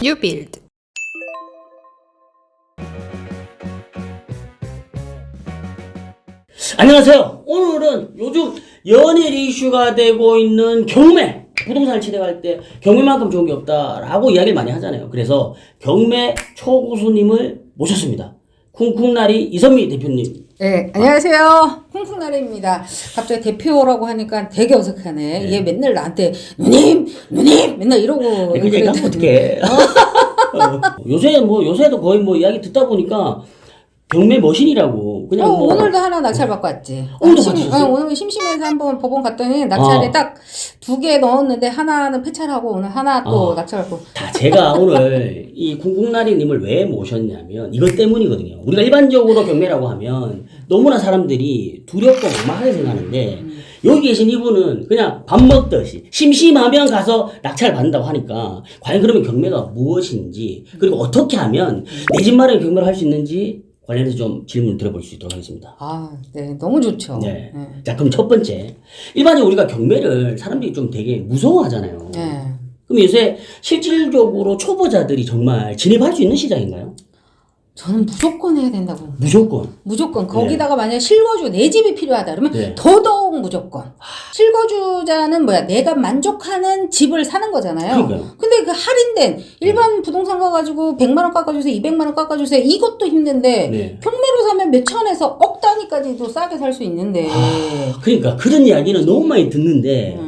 뉴빌드. 안녕하세요. 오늘은 요즘 연일 이슈가 되고 있는 경매, 부동산을 취득할 때 경매만큼 좋은 게 없다라고 이야기를 많이 하잖아요. 그래서 경매 초고수님을 모셨습니다. 쿵쿵나리 이선미 대표님. 네, 안녕하세요. 쿵쿵나리입니다. 갑자기 대표라고 하니까 되게 어색하네. 네. 얘 맨날 나한테 누님 맨날 이러고. 그러니까 얘기하면 어떡해. 요새도 거의 이야기 듣다 보니까 경매 머신이라고 그냥 오늘도 하나 낙찰 받고 왔지. 오늘도 받으셨어요? 오늘 심심해서 한번 법원 갔더니 낙찰에 딱 2개 넣었는데 하나는 폐찰하고 오늘 하나 또 낙찰받고. 제가 오늘 이 쿵쿵나리님을 왜 모셨냐면 이것 때문이거든요. 우리가 일반적으로 경매라고 하면 너무나 사람들이 두렵고 막막하게 생각하는데 여기 계신 이분은 그냥 밥 먹듯이 심심하면 가서 낙찰 받는다고 하니까 과연 그러면 경매가 무엇인지 그리고 어떻게 하면 내 집 마련 경매를 할 수 있는지 관련해서 좀 질문을 드려볼 수 있도록 하겠습니다. 네, 너무 좋죠. 네. 자, 그럼 첫 번째. 일반적으로 우리가 경매를 사람들이 좀 되게 무서워하잖아요. 네. 그럼 요새 실질적으로 초보자들이 정말 진입할 수 있는 시장인가요? 저는 무조건 해야 된다고. 무조건. 거기다가 만약 실거주 내 집이 필요하다 그러면 네. 더더욱 무조건. 실거주자는 내가 만족하는 집을 사는 거잖아요. 그러니까요. 근데 그 할인된 일반 부동산 가가지고 100만 원 깎아주세요, 200만 원 깎아주세요. 이것도 힘든데 네. 경매로 사면 몇 천에서 억 단위까지도 싸게 살 수 있는데. 그러니까 그런 이야기는 너무 많이 듣는데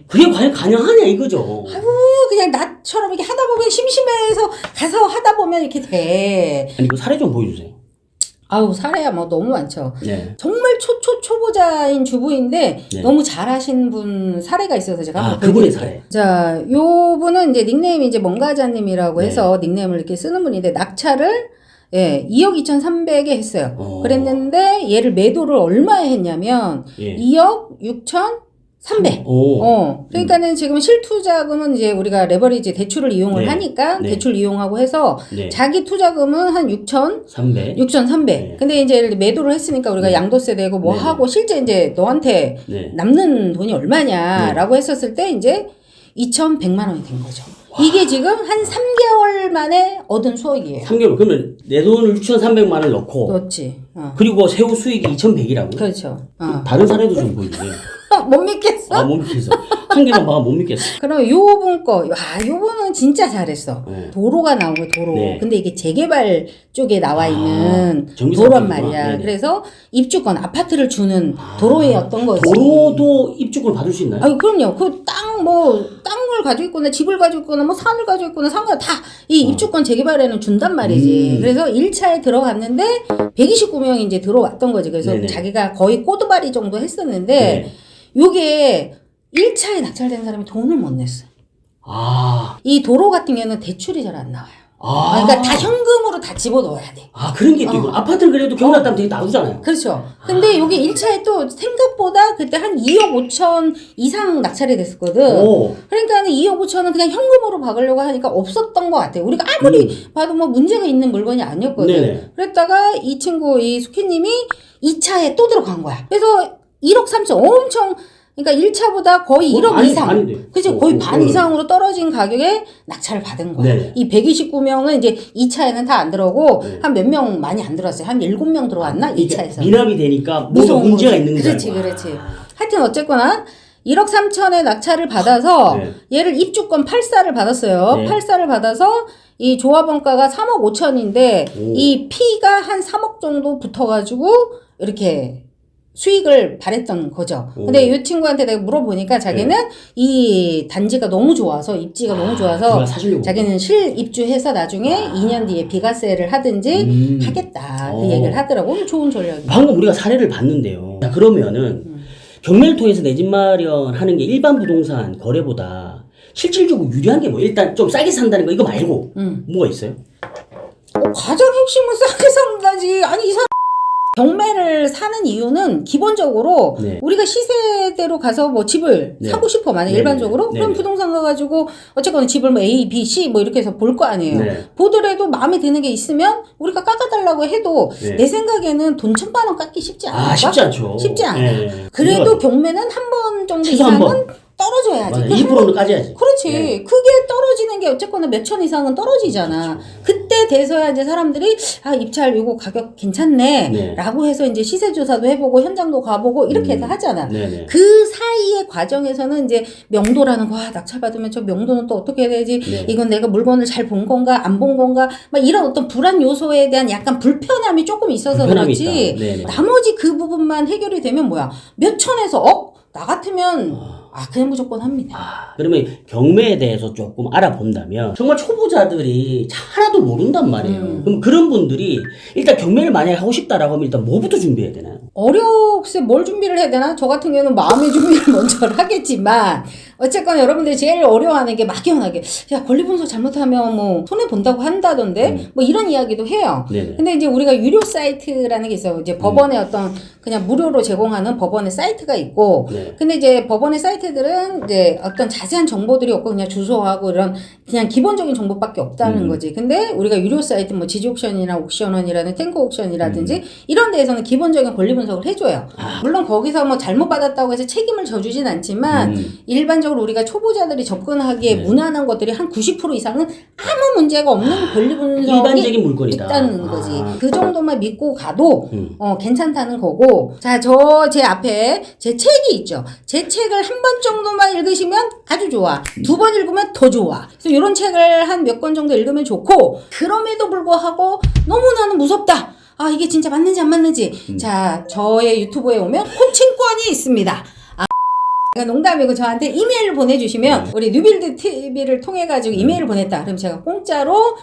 그게 과연 가능하냐 이거죠. 아이고 그냥 나처럼 이렇게 하다 보면 심심해서 가서 하다 보면 이렇게 돼. 아니 그 사례 좀 보여주세요. 아우 사례야 너무 많죠. 네. 정말 초보자인 주부인데 네. 너무 잘하신 분 사례가 있어서 제가 한번 그분의 보여드릴게요. 사례. 자, 요 분은 이제 닉네임이 이제 멍가자님이라고 네. 해서 닉네임을 이렇게 쓰는 분인데 낙찰을 2억 2,300에 했어요. 그랬는데 얘를 매도를 얼마에 했냐면 2억 6,300. 그러니까는 지금 실투자금은 이제 우리가 레버리지 대출을 이용을 하니까 대출 이용하고 해서 자기 투자금은 한 6,300. 근데 이제 매도를 했으니까 우리가 양도세 내고 하고 실제 이제 너한테 남는 돈이 얼마냐라고 했었을 때 이제 2,100만 원이 된 거죠. 이게 지금 한 3개월 만에 얻은 수익이에요. 3개월. 그러면 내 돈을 6,300만 원을 넣고 그렇지. 그리고 세후 수익이 2,100이라고요? 그렇죠. 다른 사례도 좀 보여주세요. 못 믿겠어? 못 믿겠어. 한 개만 봐도 못 믿겠어. 그럼 요분 요분은 진짜 잘했어. 도로가 나온 거예요, 도로. 근데 이게 재개발 쪽에 나와 있는 도로란 말이야. 그래서 입주권, 아파트를 주는 도로였던 거지. 도로도 입주권 받을 수 있나요? 그럼요. 그 땅을 가지고 있거나 집을 가지고 있거나 산을 가지고 있거나 상관 다 이 입주권 재개발에는 준단 말이지. 그래서 1차에 들어갔는데 129명이 이제 들어왔던 거지. 그래서 자기가 거의 꼬드바리 정도 했었는데 요게 1차에 낙찰된 사람이 돈을 못 냈어요. 이 도로 같은 경우는 대출이 잘 안 나와요. 그러니까 다 현금으로 다 집어넣어야 돼. 그런 게 또 있고 아파트를 그래도 경매 따면 되게 나오잖아요. 그렇죠. 근데 여기 1차에 또 생각보다 그때 한 2억 5천 이상 낙찰이 됐었거든. 그러니까 2억 5천은 그냥 현금으로 박으려고 하니까 없었던 것 같아요. 우리가 아무리 봐도 문제가 있는 물건이 아니었거든. 그랬다가 이 친구, 이 수키님이 2차에 또 들어간 거야. 그래서 1억 3천 엄청 그러니까 1차보다 거의 1억 이상. 그치? 거의 반 이상으로 떨어진 가격에 낙찰을 받은 거야. 이 129명은 이제 2차에는 다 안 들어오고 한 몇 명 많이 안 들어왔어요. 한 7명 들어왔나? 2차에서. 미납이 되니까 무슨 문제가 있는 거죠. 그렇지. 하여튼 어쨌거나 1억 3천에 낙찰을 받아서 얘를 입주권 8사를 받았어요. 8사를 받아서 이 조합원가가 3억 5천인데 이 피가 한 3억 정도 붙어가지고 이렇게 수익을 바랬던 거죠. 근데 이 친구한테 내가 물어보니까 자기는 이 단지가 너무 좋아서 입지가 너무 좋아서 자기는 실입주해서 나중에 2년 뒤에 비과세를 하든지 하겠다 그 얘기를 하더라고. 좋은 전략이에요. 방금 우리가 사례를 봤는데요. 자, 그러면은 경매를 통해서 내 집 마련하는 게 일반 부동산 거래보다 실질적으로 유리한 게 일단 좀 싸게 산다는 거 이거 말고 뭐가 있어요? 가장 핵심은 싸게 산다지. 아니 이 사람 경매를 사는 이유는 기본적으로 우리가 시세대로 가서 집을 사고 싶어 만약 일반적으로 그럼 부동산 가가지고 어쨌거나 집을 A, B, C 이렇게 해서 볼 거 아니에요. 보더라도 마음에 드는 게 있으면 우리가 깎아달라고 해도 내 생각에는 돈 1,000만 원 깎기 쉽지 않을까? 쉽지 않죠. 쉽지 않아. 그래도 경매는 한 번 정도 이상은 떨어져야지. 맞아. 2%는 까져야지. 그렇지. 네. 그게 떨어지는 게 어쨌거나 몇천 이상은 떨어지잖아. 그렇죠. 그때 돼서야 이제 사람들이 입찰 이거 가격 괜찮네. 네. 라고 해서 이제 시세 조사도 해보고 현장도 가보고 이렇게 해서 하잖아. 네네. 그 사이의 과정에서는 이제 명도라는 거, 낙찰 받으면 저 명도는 또 어떻게 해야 되지? 네. 이건 내가 물건을 잘 본 건가, 안 본 건가? 막 이런 어떤 불안 요소에 대한 약간 불편함이 조금 있어서 불편함이 그렇지. 있다. 네네. 나머지 그 부분만 해결이 되면 뭐야? 몇 천에서 나 같으면 그냥 무조건 합니다. 그러면 경매에 대해서 조금 알아본다면 정말 초보자들이 하나도 모른단 말이에요. 그럼 그런 분들이 일단 경매를 만약에 하고 싶다라고 하면 일단 뭐부터 준비해야 되나요? 글쎄 뭘 준비를 해야 되나? 저 같은 경우는 마음의 준비를 먼저 하겠지만 어쨌건 여러분들이 제일 어려워하는 게 막연하게 야 권리 분석 잘못하면 뭐 손해 본다고 한다던데 뭐 이런 이야기도 해요. 네네. 근데 이제 우리가 유료 사이트라는 게 있어요. 이제 법원의 어떤 그냥 무료로 제공하는 법원의 사이트가 있고 네. 근데 이제 법원의 사이트들은 이제 어떤 자세한 정보들이 없고 그냥 주소하고 이런 그냥 기본적인 정보밖에 없다는 거지. 근데 우리가 유료 사이트 뭐 지지옥션이나 옥션원이라는 탱크 옥션이라든지 이런 데에서는 기본적인 권리 분석을 해줘요. 물론 거기서 뭐 잘못 받았다고 해서 책임을 져주진 않지만 일반적으로 우리가 초보자들이 접근하기에 네. 무난한 것들이 한 90% 이상은 아무 문제가 없는 권리 분석이 일반적인 물건이다. 있다는 거지. 그 정도만 믿고 가도 괜찮다는 거고. 자, 제 앞에 제 책이 있죠. 제 책을 한 번 정도만 읽으시면 아주 좋아. 2번 읽으면 더 좋아. 그래서 이런 책을 한 몇 권 정도 읽으면 좋고 그럼에도 불구하고 너무 나는 무섭다. 이게 진짜 맞는지 안 맞는지. 자, 저의 유튜브에 오면 코칭권이 있습니다. 농담이고 저한테 이메일을 보내주시면 우리 뉴빌드 TV를 통해가지고 이메일을 보냈다. 그럼 제가 공짜로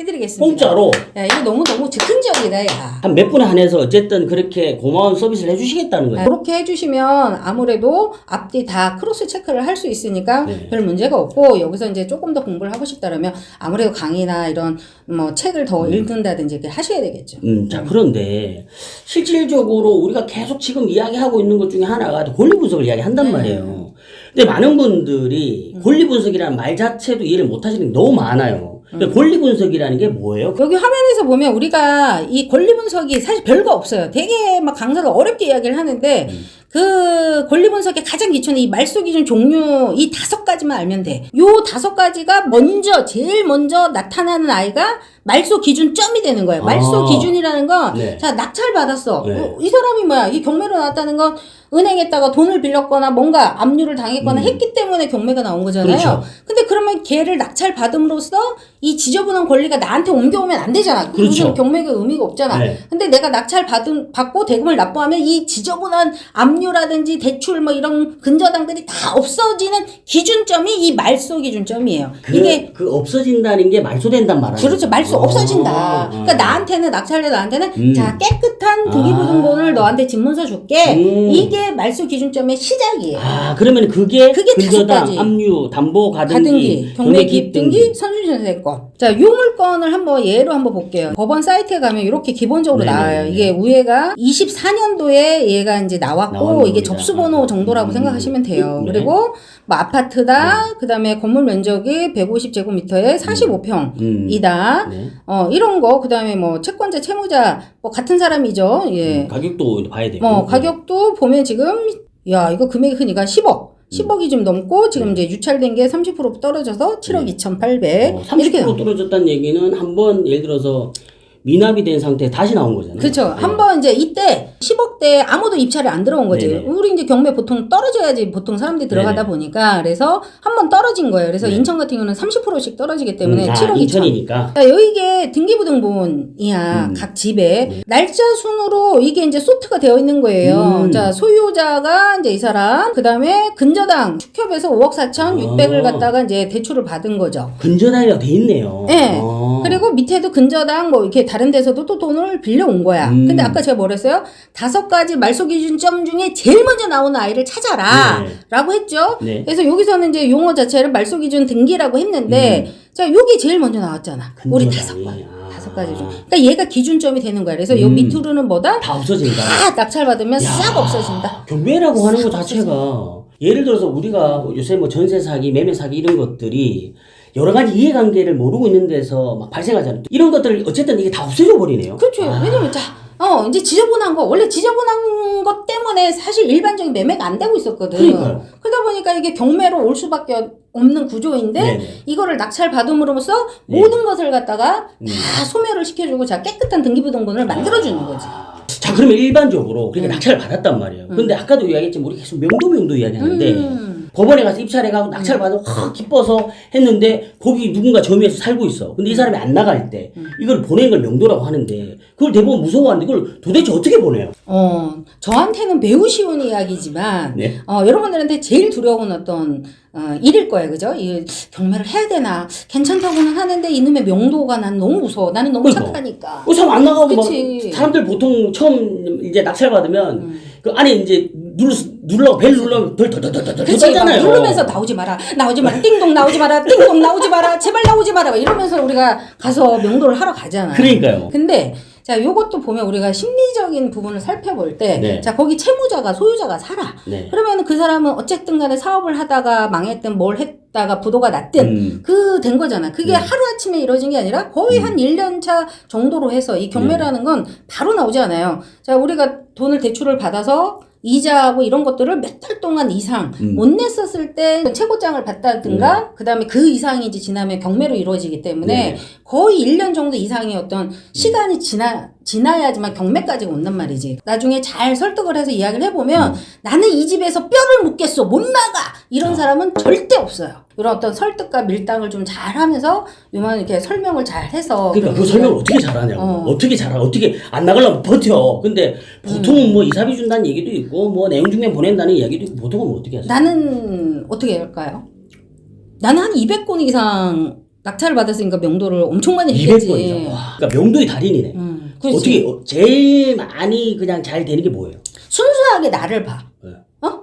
해드리겠습니다. 공짜로? 야, 이거 너무너무 즉흥적이다, 야. 한 몇 분에 한해서 어쨌든 그렇게 고마운 서비스를 해주시겠다는 거예요. 그렇게 해주시면 아무래도 앞뒤 다 크로스 체크를 할 수 있으니까 네. 별 문제가 없고 여기서 이제 조금 더 공부를 하고 싶다라면 아무래도 강의나 이런 뭐 책을 더 읽는다든지 이렇게 하셔야 되겠죠. 자, 그런데 실질적으로 우리가 계속 지금 이야기하고 있는 것 중에 하나가 권리 분석을 이야기한단 말이에요. 근데 많은 분들이 권리 분석이라는 말 자체도 이해를 못 하시는 게 너무 많아요. 권리 분석이라는 게 뭐예요? 여기 화면에서 보면 우리가 이 권리 분석이 사실 별거 없어요. 되게 막 강사도 어렵게 이야기를 하는데 그 권리 분석의 가장 기초는 이 말소 기준 종류 이 5가지만 알면 돼. 요 5가지가 제일 먼저 나타나는 아이가 말소 기준점이 되는 거예요. 말소 기준이라는 건, 네. 자, 낙찰 받았어. 네. 이 사람이 뭐야? 이 경매로 나왔다는 건 은행에다가 돈을 빌렸거나 뭔가 압류를 당했거나 했기 때문에 경매가 나온 거잖아요. 그렇죠. 근데 그러면 걔를 낙찰 받음으로써 이 지저분한 권리가 나한테 옮겨오면 안 되잖아. 그렇죠. 무슨 경매가 의미가 없잖아. 네. 근데 내가 낙찰 받고 대금을 납부하면 이 지저분한 압류라든지 대출 뭐 이런 근저당들이 다 없어지는 기준점이 이 말소 기준점이에요. 이게 그 없어진다는 게 말소된단 말이에요. 그렇죠. 말소 없어진다. 그러니까 나한테는 자 깨끗한 등기부등본을 너한테 집문서 줄게. 이게 말소 기준점의 시작이에요. 그러면 그게 5 근저당, 가지. 압류, 담보, 가등기, 경매 기입 등기, 선순전세권. 자, 요 물건을 한번 예로 한번 볼게요. 법원 사이트에 가면 이렇게 기본적으로 네네. 나와요. 이게 위에가 24년도에 얘가 이제 나왔고 나오는 이게 겁니다. 접수번호 정도라고 생각하시면 돼요. 네. 그리고 뭐 아파트다. 그다음에 건물 면적이 150제곱미터에 45평이다. 네. 이런 거. 그다음에 뭐 채권자, 채무자 뭐 같은 사람이죠. 예. 가격도 봐야 돼요. 가격도 보면 지금 야, 이거 금액이 크니까 10억이 좀 넘고 지금 이제 유찰된 게 30% 떨어져서 7억 2,800 이렇게 30% 떨어졌다는 얘기는 한번 예를 들어서 미납이 된 상태에 다시 나온 거잖아요. 그렇죠. 한번 이제 이때 10억대 아무도 입찰이 안 들어온 거지. 네네. 우리 이제 경매 보통 떨어져야지 보통 사람들이 들어가다 네네. 보니까 그래서 한번 떨어진 거예요. 그래서 네. 인천 같은 경우는 30%씩 떨어지기 때문에 7억 2천. 인천이니까. 자, 여기게 등기부등본이야. 각 집에. 날짜 순으로 이게 이제 소트가 되어 있는 거예요. 자, 소유자가 이제 이 사람, 그 다음에 근저당 축협에서 5억 4,600을 갖다가 이제 대출을 받은 거죠. 근저당이라고 돼 있네요. 네. 그리고 밑에도 근저당 뭐 이렇게 다른 데서도 또 돈을 빌려온 거야. 근데 아까 제가 뭐랬어요? 5가지 말소 기준점 중에 제일 먼저 나오는 아이를 찾아라. 네. 라고 했죠. 네. 그래서 여기서는 이제 용어 자체를 말소 기준 등기라고 했는데 자, 요게 제일 먼저 나왔잖아. 우리 근저당이. 5가지 중. 그러니까 얘가 기준점이 되는 거야. 그래서 요 밑으로는 뭐다? 다 없어진다. 다 낙찰 받으면 싹 없어진다. 경매라고 하는 것 자체가 예를 들어서 우리가 요새 뭐 전세 사기, 매매 사기 이런 것들이 여러 가지 이해관계를 모르고 있는 데서 막 발생하잖아요. 이런 것들을 어쨌든 이게 다 없어져 버리네요. 그렇죠. 왜냐면 자 이제 지저분한 거, 원래 지저분한 것 때문에 사실 일반적인 매매가 안 되고 있었거든. 그러니까요. 그러다 보니까 이게 경매로 올 수밖에 없는 구조인데, 네네. 이거를 낙찰 받음으로써 네. 모든 것을 갖다가 다 소멸을 시켜주고, 자, 깨끗한 등기부등본을 만들어주는 거지. 자, 그러면 일반적으로 그러니까 낙찰을 받았단 말이에요. 근데 아까도 이야기했지만 우리 계속 명도 이야기하는데 법원에 가서 입찰해가고 낙찰 받아 확 기뻐서 했는데 거기 누군가 점유해서 살고 있어. 근데 이 사람이 안 나갈 때 이걸 보내는 걸 명도라고 하는데 그걸 대부분 무서워하는데 그걸 도대체 어떻게 보내요? 저한테는 매우 쉬운 이야기지만, 네. 여러분들한테 제일 두려운 어떤, 일일 거예요. 그죠? 이 경매를 해야 되나? 괜찮다고는 하는데 이놈의 명도가 난 너무 무서워. 나는 너무 그러니까. 착하니까. 그 사람 안 나가고 막 그치. 사람들 보통 처음 이제 낙찰 받으면 그 안에 이제 눌러 벨 눌러면 덜덜덜덜덜 그치, 막 떨잖아요. 누르면서 나오지 마라, 띵동 나오지 마라, 띵동 나오지 마라, 제발 나오지 마라, 막 이러면서 우리가 가서 명도를 하러 가잖아. 그러니까요. 근데 자, 요것도 보면 우리가 심리적인 부분을 살펴볼 때, 네. 자, 거기 채무자가, 소유자가 살아. 네. 그러면 그 사람은 어쨌든 간에 사업을 하다가 망했든 뭘 했다가 부도가 났든, 그 된 거잖아. 그게 네. 하루아침에 이루어진 게 아니라 거의 한 1년 차 정도로 해서 이 경매라는 건 바로 나오지 않아요. 자, 우리가 돈을 대출을 받아서 이자하고 이런 것들을 몇 달 동안 이상 못 냈었을 때 최고장을 받다든가 그 다음에 그 이상이 이제 지나면 경매로 이루어지기 때문에 거의 1년 정도 이상의 어떤 시간이 지나야지만 경매까지 온단 말이지. 나중에 잘 설득을 해서 이야기를 해보면 나는 이 집에서 뼈를 묻겠어, 못 나가, 이런 사람은 절대 없어요. 이런 어떤 설득과 밀당을 좀 잘하면서 요만 이렇게 설명을 잘 해서. 그러니까 그 설명을 어떻게 잘하냐고. 어떻게 잘하, 어떻게 안 나가려면 버텨. 근데 보통은 뭐 이사비 준다는 얘기도 있고 뭐 내용 증명 보낸다는 이야기도 있고 보통은 뭐 어떻게 하세요? 나는 어떻게 할까요? 나는 한 200건 이상 낙찰을 받았으니까 명도를 엄청 많이 했겠지. 200건 이상. 와, 그러니까 명도의 달인이네. 그렇지. 어떻게 제일 많이 그냥 잘 되는 게 뭐예요? 순수하게 나를 봐. 네.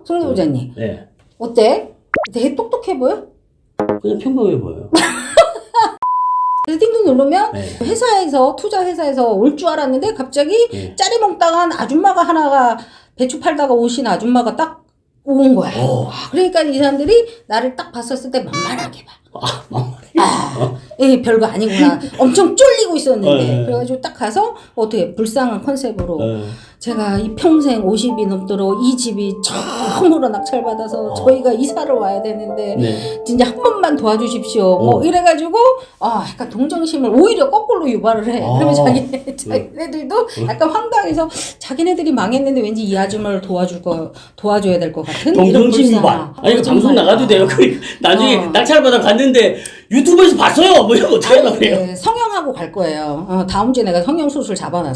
송대 부장님. 네. 어때? 되게 똑똑해 보여? 그냥 평범해 보여요. 그래서 띵동 누르면 네. 회사에서, 투자 회사에서 올 줄 알았는데 갑자기 네. 짜리 먹다간 아줌마가 하나가 배추 팔다가 오신 아줌마가 딱 온 거야. 그러니까 이 사람들이 나를 딱 봤었을 때 만만하게 봐. 별거 아니구나. 엄청 쫄리고 있었는데. 그래가지고 딱 가서 어떻게 불쌍한 컨셉으로 제가 이 평생 50이 넘도록 이 집이 처음으로 낙찰받아서 저희가 이사를 와야 되는데 진짜 한 번만 도와주십시오. 뭐 이래가지고 약간 동정심을 오히려 거꾸로 유발을 해. 그러면 자기네들도 약간 황당해서 자기네들이 망했는데 왠지 이 아줌마를 도와줘야 될 것 같은 동정심 유발. 아니 이거 방송 나가도 돼요. 나중에 낙찰받아 갔는데 유튜브에서 봤어요. 뭐 이런 거 어떻게 하려고 그래요? 네, 성형하고 갈 거예요. 다음 주에 내가 성형 수술 잡아놨어.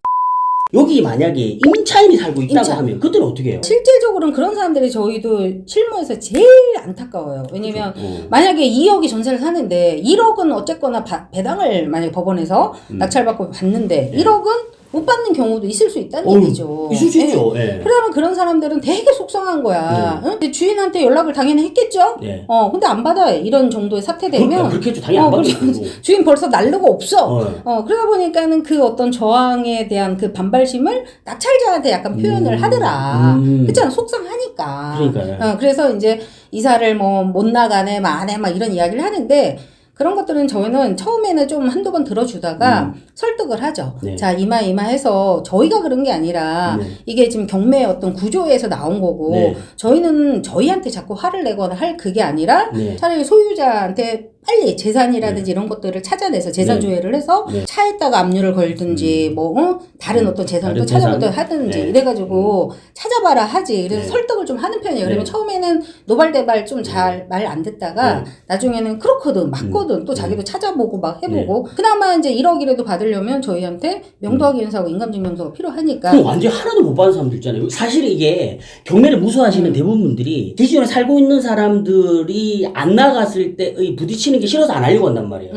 여기 만약에 임차인이 살고 있다고 하면 그때는 어떻게 해요? 실질적으로는 그런 사람들이 저희도 실무에서 제일 안타까워요. 왜냐면 만약에 2억이 전세를 사는데 1억은 어쨌거나 배당을 만약에 법원에서 낙찰받고 받는데 1억은 못 받는 경우도 있을 수 있다는 얘기죠. 있을 수 있죠. 예. 그러면 그런 사람들은 되게 속상한 거야. 응? 근데 주인한테 연락을 당연히 했겠죠? 네. 근데 안 받아. 이런 정도의 사태 되면. 그렇게 했죠. 당연히 안 받겠고. 주인 벌써 날르고 없어. 그러다 보니까는 그 어떤 저항에 대한 그 반발심을 낙찰자한테 약간 표현을 하더라. 그렇잖아. 속상하니까. 그러니까요. 그래서 이제 이사를 뭐 못 나가네, 막 안 해, 막 이런 이야기를 하는데 그런 것들은 저희는 처음에는 좀 한두 번 들어주다가 설득을 하죠. 네. 자, 이마 해서 저희가 그런 게 아니라 이게 지금 경매의 어떤 구조에서 나온 거고 저희는 저희한테 자꾸 화를 내거나 할 그게 아니라 차라리 소유자한테 빨리 재산이라든지 이런 것들을 찾아내서 재산 조회를 해서 차에다가 압류를 걸든지 뭐 다른 어떤 재산을 또 찾아보든 하든지 이래가지고 찾아봐라 하지. 그래서 설득을 좀 하는 편이에요. 그러면 처음에는 노발대발 좀 잘 말 안 듣다가 나중에는 그렇거든 맞거든 또 자기도 찾아보고 막 해보고 그나마 이제 1억이라도 받으려면 저희한테 명도하기 인사하고 인감증명서가 필요하니까. 그럼 완전 하나도 못 받는 사람들 있잖아요. 사실 이게 경매를 무서워하시는 대부분 분들이 기존에 살고 있는 사람들이 안 나갔을 때의 부딪히는 게 싫어서 안 하려고 한단 말이에요.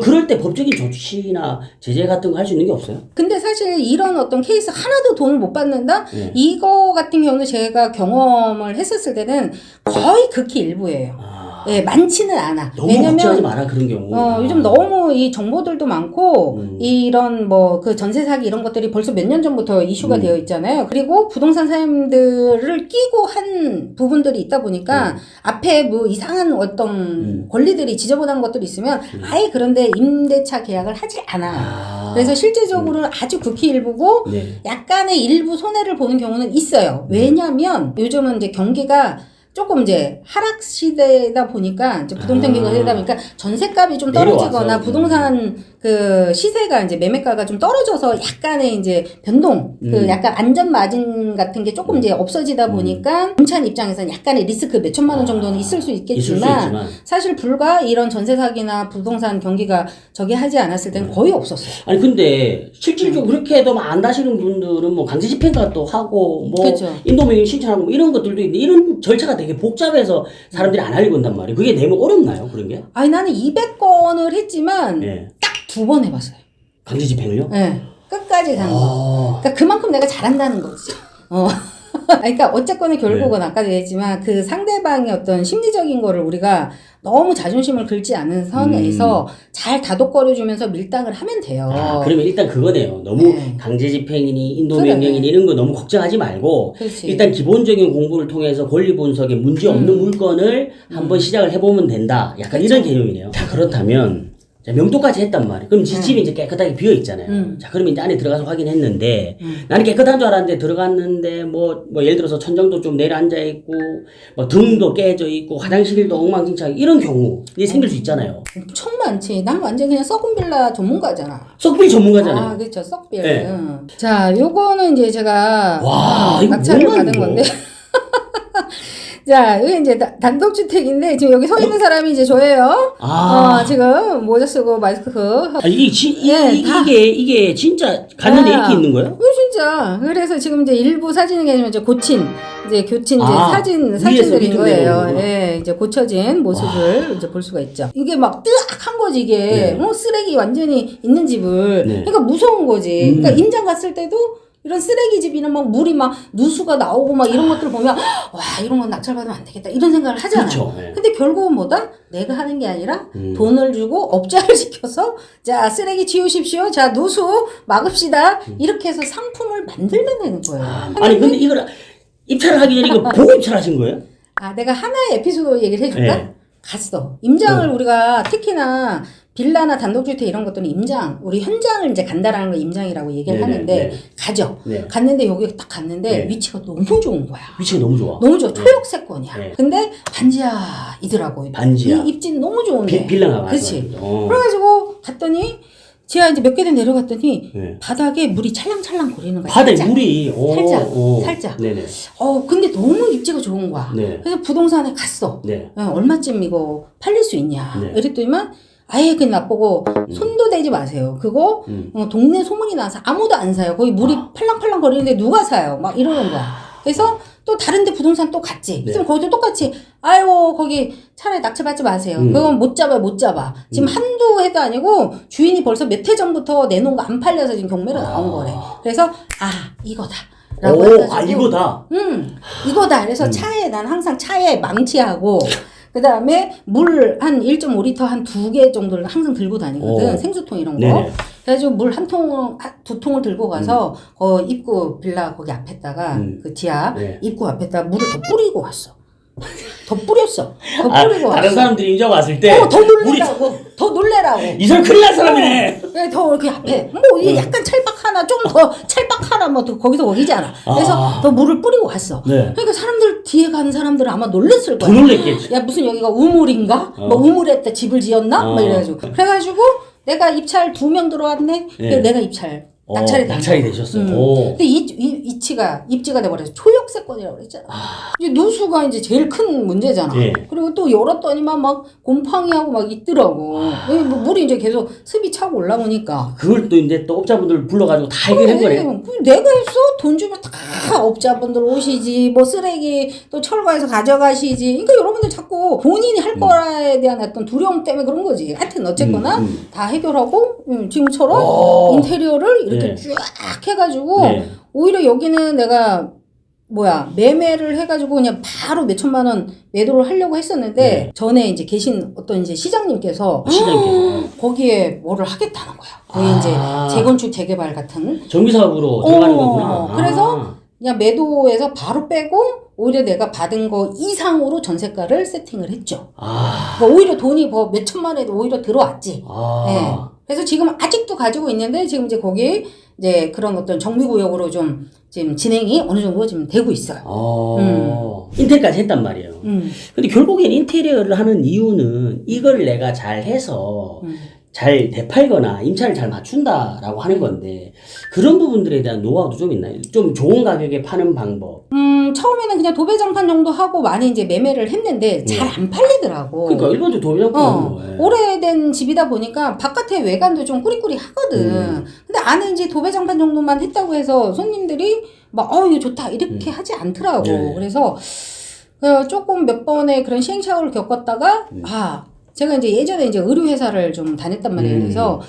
그럴 때 법적인 조치나 제재 같은 거 할 수 있는 게 없어요? 근데 사실 이런 어떤 케이스 하나도 돈을 못 받는다? 이거 같은 경우는 제가 경험을 했었을 때는 거의 극히 일부예요. 예, 많지는 않아. 너무 걱정하지 마라 그런 경우. 요즘 너무 이 정보들도 많고 이런 뭐 그 전세 사기 이런 것들이 벌써 몇 년 전부터 이슈가 되어 있잖아요. 그리고 부동산 사람들을 끼고 한 부분들이 있다 보니까 앞에 뭐 이상한 어떤 권리들이 지저분한 것들이 있으면 아예 그런데 임대차 계약을 하지 않아. 그래서 실제적으로는 아주 극히 일부고 네. 약간의 일부 손해를 보는 경우는 있어요. 왜냐면 요즘은 이제 경기가 조금 이제 하락 시대다 보니까 이제 부동산 경기가 되다 보니까 전세값이 좀 떨어지거나 내려와서. 부동산 그 시세가 이제 매매가가 좀 떨어져서 약간의 이제 변동 그 약간 안전 마진 같은 게 조금 이제 없어지다 보니까 임차인 입장에서는 약간의 리스크 몇 천만 원 정도는 있을 수 있겠지만 사실 불과 이런 전세 사기나 부동산 경기가 저기 하지 않았을 때는 거의 없었어요. 아니 근데 실질적으로 그렇게 해도 안 다시는 분들은 뭐 강제 집행가 또 하고 뭐 그렇죠. 인도명의 신청하고 뭐 이런 것들도 있는데 이런 절차가 되게 복잡해서 사람들이 안 하려고 한단 말이에요. 그게 내면 어렵나요? 그런 게? 아니 나는 200건을 했지만 예. 딱 2번 해봤어요. 강제 집행을요? 네. 끝까지 간 거. 그러니까 그만큼 내가 잘한다는 거지. 그러니까 어쨌거나 결국은 아까도 얘기했지만 그 상대방의 어떤 심리적인 거를 우리가 너무 자존심을 긁지 않은 선에서 잘 다독거려주면서 밀당을 하면 돼요. 그러면 일단 그거네요. 너무 강제 집행이니 인도명령이니 이런 거 너무 걱정하지 말고 그렇지. 일단 기본적인 공부를 통해서 권리 분석에 문제 없는 물건을 한번 시작을 해보면 된다. 약간 이런 개념이네요. 자 그렇다면 자, 명도까지 했단 말이에요. 그럼 집이 이제 깨끗하게 비어 있잖아요. 자, 그러면 이제 안에 들어가서 확인했는데, 나는 깨끗한 줄 알았는데 들어갔는데, 뭐 예를 들어서 천장도 좀 내려앉아 있고, 뭐 등도 깨져 있고, 화장실도 엉망진창, 이런 경우, 이게 생길 수 있잖아요. 엄청 많지. 난 완전 그냥 썩은 빌라 전문가잖아. 썩빌 전문가잖아요. 아, 그렇죠. 썩빌. 네. 자, 요거는 이제 제가 이거 낙찰을 뭐야, 받은 이거? 건데. 자, 여기 이제 단독주택인데, 지금 여기 서 있는 사람이 이제 저예요. 지금 모자 쓰고 마스크. 이게 진짜 갔는데 이렇게 있는 거예요? 진짜. 그래서 지금 이제 일부 사진이 아니면 이제 고친, 이제 교친 이제 사진들인 위에서 거예요. 예, 이제 고쳐진 모습을 이제 볼 수가 있죠. 이게 막 뜨악한 거지, 이게. 쓰레기 완전히 있는 집을. 그러니까 무서운 거지. 그러니까 임장 갔을 때도 이런 쓰레기 집이나 막 물이 막 누수가 나오고 막 이런 것들을 보면 와 이런 건 낙찰받으면 안 되겠다 이런 생각을 하잖아요. 그렇죠. 근데 결국은 뭐다? 내가 하는 게 아니라 돈을 주고 업자를 시켜서 자 쓰레기 치우십시오. 자 누수 막읍시다. 이렇게 해서 상품을 만들면 되는 거예요. 아니 근데 이걸 입찰을 하기 전에 이거 보고 입찰하신 거예요? 내가 하나의 에피소드 얘기를 해줄까? 갔어. 임장을 우리가 특히나 빌라나 단독주택 이런 것들은 임장, 우리 현장을 이제 간다라는 거 임장이라고 얘기를 하는데, 가죠. 갔는데 여기 딱 갔는데 위치가 너무 좋은 거야. 위치가 너무 좋아. 너무 좋아. 초역세권이야. 근데 반지하이더라고. 반지하. 이 입지는 너무 좋은데. 빌라가 그렇지. 그래가지고 갔더니, 제가 이제 몇 개는 내려갔더니, 바닥에 물이 찰랑찰랑 거리는 거야. 바닥에 물이. 살짝. 네네. 근데 너무 입지가 좋은 거야. 그래서 부동산에 갔어. 얼마쯤 이거 팔릴 수 있냐. 이랬더니만, 아예 그냥 나보고 손도 대지 마세요. 그거 동네 소문이 나서 아무도 안 사요. 거기 물이 팔랑팔랑 거리는데 누가 사요? 막 이러는 거야. 그래서 또 다른데 부동산 또 갔지. 그럼 거기도 똑같이 아유 거기 차라리 낙찰받지 마세요. 그건 못 잡아. 지금 한두 해도 아니고 주인이 벌써 몇 해 전부터 내놓은 거 안 팔려서 지금 경매로 나온 거래. 그래서 이거다. 라고 해가지고 이거다. 이거다. 그래서 난 항상 차에 망치하고 그 다음에 물 한 1.5리터 한 2개 정도를 항상 들고 다니거든. 생수통 이런 거. 네네. 그래가지고 물 두 통을 들고 가서 입구 빌라 거기 앞에다가 그 지하 입구 앞에다가 물을 더 뿌리고 왔어. 더 뿌렸어. 더 뿌리고 왔어. 다른 사람들이 임장 왔을 때. 더 놀래라고. 이 사람 큰일 날 사람이네. 더 그 앞에 약간 찰박 하나 좀 더 찰박 하나 뭐 거기서 거기잖아. 그래서 더 물을 뿌리고 왔어. 그러니까 사람들 뒤에 가는 사람들은 아마 놀랬을 거야. 더 놀랬겠지. 야 무슨 여기가 우물인가? 뭐 우물에다 집을 지었나? 막 이래가지고 그래가지고 내가 입찰 2명 들어왔네. 그래서 내가 낙찰이 되셨어요. 근데 입지가 돼버려서 초역세권이라고 그랬잖아. 이제 누수가 이제 제일 큰 문제잖아. 그리고 또 열었더니만 막 곰팡이하고 막 있더라고. 뭐 물이 이제 계속 습이 차고 올라오니까. 그걸 또 이제 또 업자분들 불러가지고 다 해결한 거네. 내가 했어? 돈 주면 다 업자분들 오시지. 뭐 쓰레기 또 철거해서 가져가시지. 그러니까 여러분들 자꾸 본인이 할 거에 대한 어떤 두려움 때문에 그런 거지. 하여튼 어쨌거나 다 해결하고 지금처럼 인테리어를 이렇게 쫙 해가지고 오히려 여기는 내가 매매를 해가지고 그냥 바로 몇 천만 원 매도를 하려고 했었는데, 네. 전에 이제 계신 어떤 이제 시장님께서 거기에 뭐를 하겠다는 거야. 거기 이제 재건축 재개발 같은. 정비사업으로 들어가는 거구나. 그래서 그냥 매도해서 바로 빼고, 오히려 내가 받은 거 이상으로 전세가를 세팅을 했죠. 그러니까 오히려 돈이 뭐 몇 천만 원에도 오히려 들어왔지. 네. 그래서 지금 아직도 가지고 있는데, 지금 이제 거기 이제 그런 어떤 정비구역으로 좀 지금 진행이 어느 정도 지금 되고 있어요. 인테리어까지 했단 말이에요. 근데 결국엔 인테리어를 하는 이유는 이걸 내가 잘 해서 잘 되팔거나 임차를 잘 맞춘다라고 하는 건데, 그런 부분들에 대한 노하우도 좀 있나요? 좀 좋은 가격에 파는 방법. 처음에는 그냥 도배장판 정도 하고 많이 이제 매매를 했는데 잘 안 팔리더라고. 그러니까 일반적으로 도배장판 오래된 집이다 보니까 바깥에 외관도 좀 꾸리꾸리 하거든. 근데 안에 이제 도배장판 정도만 했다고 해서 손님들이 막 이거 좋다 이렇게 하지 않더라고. 네. 그래서 조금 몇 번의 그런 시행착오를 겪었다가 제가 이제 예전에 이제 의류회사를 좀 다녔단 말이에요. 그래서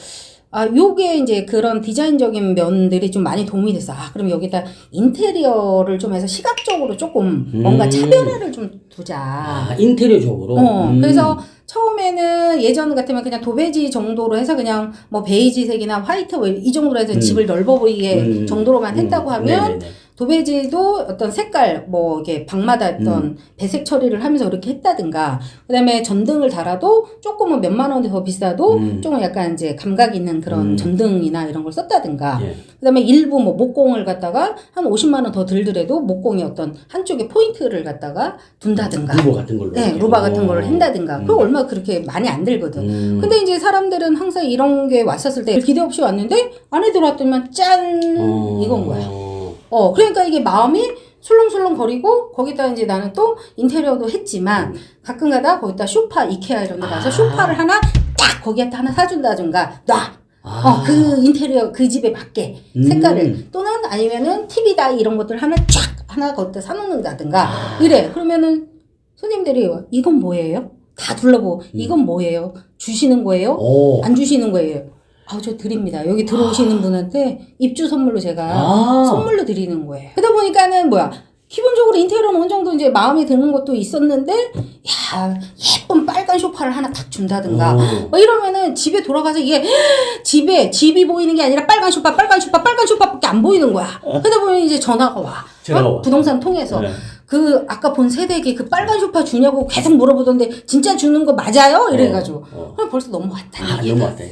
요게 이제 그런 디자인적인 면들이 좀 많이 도움이 됐어. 그럼 여기다 인테리어를 좀 해서 시각적으로 조금 뭔가 차별화를 좀 두자. 인테리어적으로? 그래서 처음에는 예전 같으면 그냥 도배지 정도로 해서 그냥 뭐 베이지색이나 화이트 이 정도로 해서 집을 넓어 보이게 정도로만 했다고 하면 도배지도 어떤 색깔 뭐 이렇게 방마다 어떤 배색 처리를 하면서 그렇게 했다든가, 그다음에 전등을 달아도 조금은 몇만 원이 더 비싸도 조금 약간 이제 감각 있는 그런 전등이나 이런 걸 썼다든가, 그다음에 일부 뭐 목공을 갖다가 한 50만 원 더 들더라도 목공의 어떤 한쪽에 포인트를 갖다가 둔다든가, 루버 같은 걸로, 네, 루바 같은 거를 한다든가. 그거 얼마 그렇게 많이 안 들거든. 근데 이제 사람들은 항상 이런 게 왔었을 때 기대 없이 왔는데 안에 들어왔더니만 짠 이건 거야. 그러니까 이게 마음이 술렁술렁 거리고, 거기다 이제 나는 또 인테리어도 했지만 가끔 가다 거기다 소파, 이케아 이런 데 가서 소파를 하나 딱 거기에다 하나 사준다든가, 그 인테리어 그 집에 맞게 색깔을, 또는 아니면은 TV다 이런 것들 하나 하나 거기다 사놓는다든가 이래. 그러면은 손님들이 이건 뭐예요? 다 둘러보고 이건 뭐예요? 주시는 거예요? 안 주시는 거예요? 저 드립니다. 여기 들어오시는 분한테 입주 선물로 제가 선물로 드리는 거예요. 그러다 보니까는 기본적으로 인테리어는 어느 정도 이제 마음에 드는 것도 있었는데, 예쁜 빨간 소파를 하나 딱 준다든가, 이러면은 집에 돌아가서 이게 집이 보이는 게 아니라 빨간 소파밖에 안 보이는 거야. 그러다 보면 이제 전화가 와. 부동산 통해서. 그 아까 본 세대기 그 빨간 소파 주냐고 계속 물어보던데 진짜 주는 거 맞아요? 이래가지고 그럼 벌써 넘어왔다. 넘어왔다.